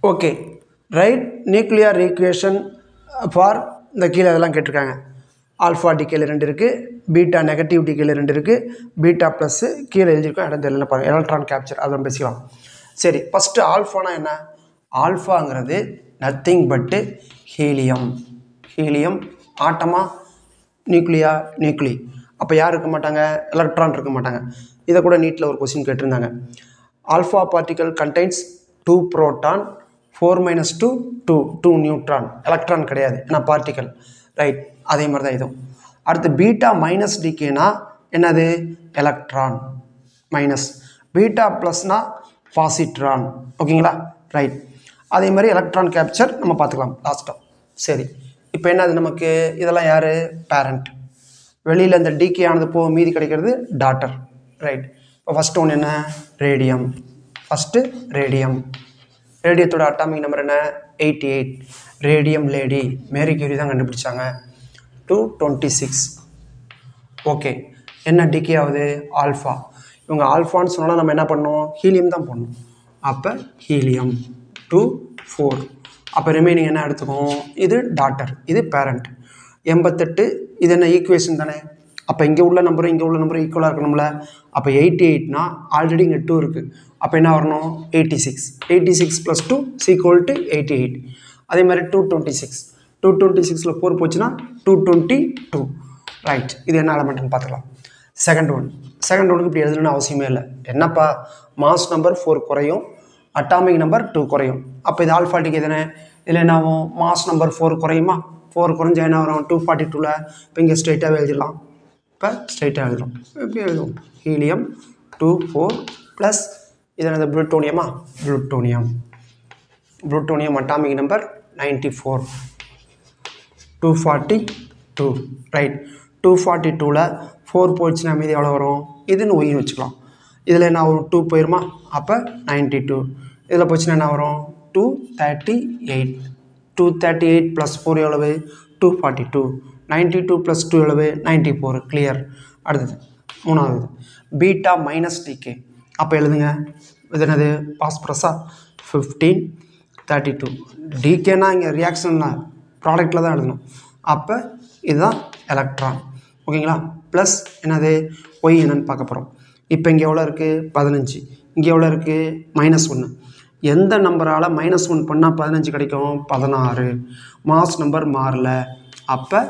Okay, right nuclear equation for இந்த கீழே இதெல்லாம் கேட்டிருக்காங்க. ஆல்ஃபா டிகேல 2 இருக்குது, பீட்டா நெகட்டிவ் டிகேல 2 இருக்குது, பீட்டா ப்ளஸ்ஸு கீழே எழுதியிருக்கோம். இடம் தெரியல பாருங்கள், எலக்ட்ரான் கேப்சர் அதெல்லாம் பேசிக்கலாம். சரி, ஃபஸ்ட்டு ஆல்ஃபானா என்ன? ஆல்ஃபாங்கிறது நத்திங் பட்டு ஹீலியம். ஹீலியம் ஆட்டமா நியூக்ளியா? நியூக்ளி. அப்போ யார் இருக்க மாட்டாங்க? எலக்ட்ரான் இருக்க மாட்டாங்க. இதை கூட நீட்டில் ஒரு கொஸ்டின் கேட்டிருந்தாங்க. Alpha particle contains 2 proton 4 - 2 neutron. Electron கிடையாது, ஏன்னா பார்ட்டிகல். ரைட், அதே மாதிரி தான் இதுவும். அடுத்து பீட்டா மைனஸ் டிகேனா என்னது? Electron minus. பீட்டா ப்ளஸ்னா பாசிட்ரான். ஓகேங்களா? ரைட், அதே மாதிரி எலக்ட்ரான் கேப்சர் நம்ம பார்த்துக்கலாம் லாஸ்ட்டாக. சரி, இப்போ என்னது நமக்கு? இதெல்லாம் யார்? பேரண்ட். வெளியில் இந்த டிகே ஆனது போக மீதி கிடைக்கிறது டாட்டர். ரைட், இப்போ ஃபஸ்ட்டு ஒன்று என்ன? ரேடியம். First radium. ரேடியத்தோட அட்டாமிக் நம்பர் என்ன? 88. ரேடியம் லேடி மேரி கியூரி தான் கண்டுபிடிச்சாங்க. 226. ஓகே, என்ன டிகே ஆகுது? ஆல்ஃபா. இவங்க ஆல்ஃபான்னு சொன்னால் நம்ம என்ன பண்ணோம்? ஹீலியம் தான் பண்ணணும். அப்போ ஹீலியம் 2 4. அப்போ ரிமைனிங் என்ன எடுத்துக்கோம்? இது டாட்டர், இது பேரண்ட். 88 இது என்ன? ஈக்குவேஷன் தானே. அப்போ இங்கே உள்ள நம்பரும் இங்கே உள்ள நம்பரும் ஈக்குவலாக இருக்கணும்ல. அப்போ 88னா ஆல்ரெடி இங்கே 2 இருக்குது. அப்போ என்ன வரணும்? 86. 86 + 2 = 88. அதே மாதிரி 226. 226ல் 4 போச்சுன்னா 222. ரைட், இது என்ன எலமெண்ட்னு பார்த்துக்கலாம். செகண்ட் ஒனுக்கு இப்படி எழுதணும்னு அவசியமே இல்லை. என்னப்பா, மாஸ் நம்பர் 4 குறையும், அட்டாமிக் நம்பர் 2 குறையும். அப்போ இது ஆல்ஃபா டிகே தானே. இதில் என்ன ஆகும்? மாஸ் நம்பர் 4 குறையுமா? 4 குறைஞ்சா என்ன வரும்? 242ல். இப்போ இங்கே ஸ்ட்ரைட்டாகவே எழுதிடலாம். இப்போ ஸ்ட்ரைட்டாக எழுதுறோம். எப்படி எழுதுவோம்? ஹீலியம் 2 4 ப்ளஸ் இது என்னது? புளுட்டோனியமா? Plutonium atomic number 94. 242. ரைட், 242ல் 4 போயிடுச்சுன்னா மீதி எவ்வளோ வரும்? இதுன்னு ஒய்னு வச்சுக்கலாம். இதில் என்ன வரும்? 2 போயிருமா? அப்போ 92. இதில் போச்சுன்னா என்ன வரும்? 238. 238 + 4 எவ்வளவு? 242. 92 + 2 எவ்வளவு? 94. கிளியர். அடுத்தது மூணாவது பீட்டா மைனஸ் டிகே. அப்போ எழுதுங்க, இது என்னது? பாஸ்பரஸா? 15 32. டிகேனா இங்கே ரியாக்ஷன்னா ப்ராடக்டில் தான் எழுதணும். அப்போ இதுதான் எலக்ட்ரான். ஓகேங்களா? ப்ளஸ் என்னது? ஒய் என்னன்னு பார்க்க போகிறோம். இப்போ இங்கே எவ்வளோ இருக்குது? 15. இங்கே எவ்வளோ இருக்குது? -1. எந்த நம்பரால் -1 பண்ணால் 15 கிடைக்கும்? 16. மாஸ் நம்பர் மாறல. அப்போ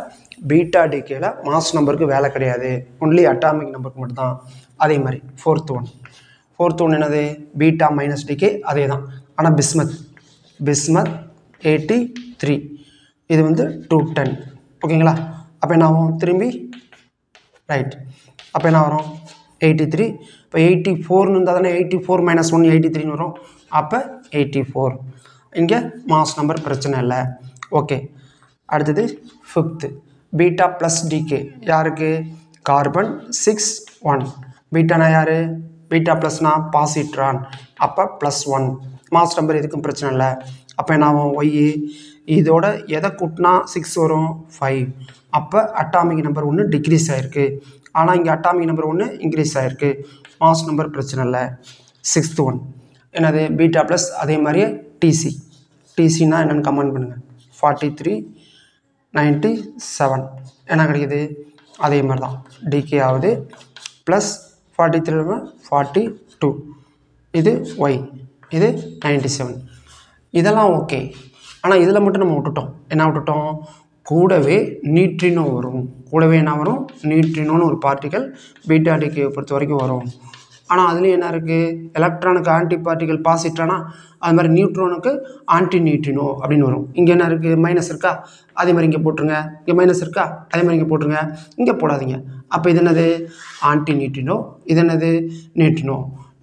பீட்டா டிகேல மாஸ் நம்பருக்கு வேலை கிடையாது, ஒன்லி அட்டாமிக் நம்பருக்கு மட்டும்தான். அதே மாதிரி ஃபோர்த் ஒன் என்னது? Beta minus decay. அதே தான், ஆனால் பிஸ்மத் 83. இது வந்து 210. ஓகேங்களா? அப்போ என்ன ஆகும்? திரும்பி ரைட், அப்போ என்ன வரும்? 83. இப்போ 84ன்னு இருந்தால் தானே 84 - 1 83ன்னு வரும். அப்போ 84. இங்கே மாஸ் நம்பர் பிரச்சனை இல்லை. ஓகே, அடுத்தது 5th பீட்டா ப்ளஸ் டிகே. யாருக்கு? கார்பன் 6 1. பீட்டானா யார்? பீட்டா ப்ளஸ்னா பாசிட்ரான். அப்போ +1. மாஸ் நம்பர் எதுக்கும் பிரச்சனை இல்லை. அப்போ என்ன ஆகும்? ஒய் இதோட எதை கூட்டினா 6 வரும்? 5. அப்போ அட்டாமிக் நம்பர் 1 டிக்ரீஸ் ஆகிருக்கு. ஆனால் இங்கே அட்டாமிக் நம்பர் 1 இன்க்ரீஸ் ஆகிருக்கு. மாஸ் நம்பர் பிரச்சனை இல்லை. 6th ஒன் என்னது? Beta plus. அதே மாதிரியே டிசினா என்னென்னு கமெண்ட் பண்ணுங்கள். 43 97 என்ன கிடைக்குது? அதே மாதிரி தான் டிகே ஆகுது. ப்ளஸ் 43 42. இது ஒய், இது 97. இதெல்லாம் ஓகே. ஆனால் இதில் மட்டும் நம்ம விட்டுட்டோம். என்ன விட்டுட்டோம்? கூடவே நியூட்ரினோ வரும். கூடவே என்ன வரும்? நியூட்ரினோன்னு ஒரு பார்ட்டிக்கல் பீட்டா டிகேவை பொறுத்த வரைக்கும் வரும். ஆனால் அதுலேயும் என்ன இருக்குது? எலக்ட்ரானுக்கு ஆன்டி பார்ட்டிக்கல் பாசிட்ரானா, அது மாதிரி நியூட்ரானுக்கு ஆன்டி நியூட்ரினோ அப்படின்னு வரும். இங்கே என்ன இருக்குது? மைனஸ் இருக்கா? அதே மாதிரி இங்கே போட்டுருங்க. இங்கே மைனஸ் இருக்கா? அதே மாதிரி இங்கே போட்டுருங்க. இங்கே போடாதீங்க. அப்போ இது என்னது? Anti neutrino. இது என்னது? நியூட்ரினோ.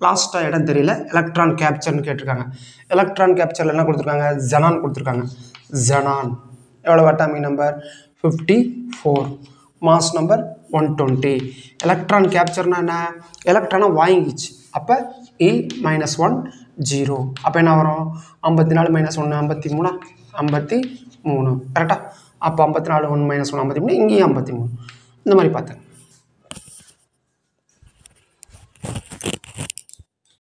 லாஸ்ட்டாக இடம் தெரியல. எலக்ட்ரான் கேப்சர்னு கேட்டிருக்காங்க. எலக்ட்ரான் கேப்சரில் என்ன கொடுத்துருக்காங்க? ஜெனான் கொடுத்துருக்காங்க. ஜெனான் எவ்வளோ? Atomic number 54. Mass number 120. Electron கேப்சர்னா என்ன? எலக்ட்ரானை வாங்கிச்சு. அப்போ E - 1 0. அப்போ என்ன வரும்? 54 - 1 53. 53 கரெக்டாக? அப்போ 54 1 - 1 53. இங்கேயும் 53. இந்த மாதிரி பார்த்தேன்.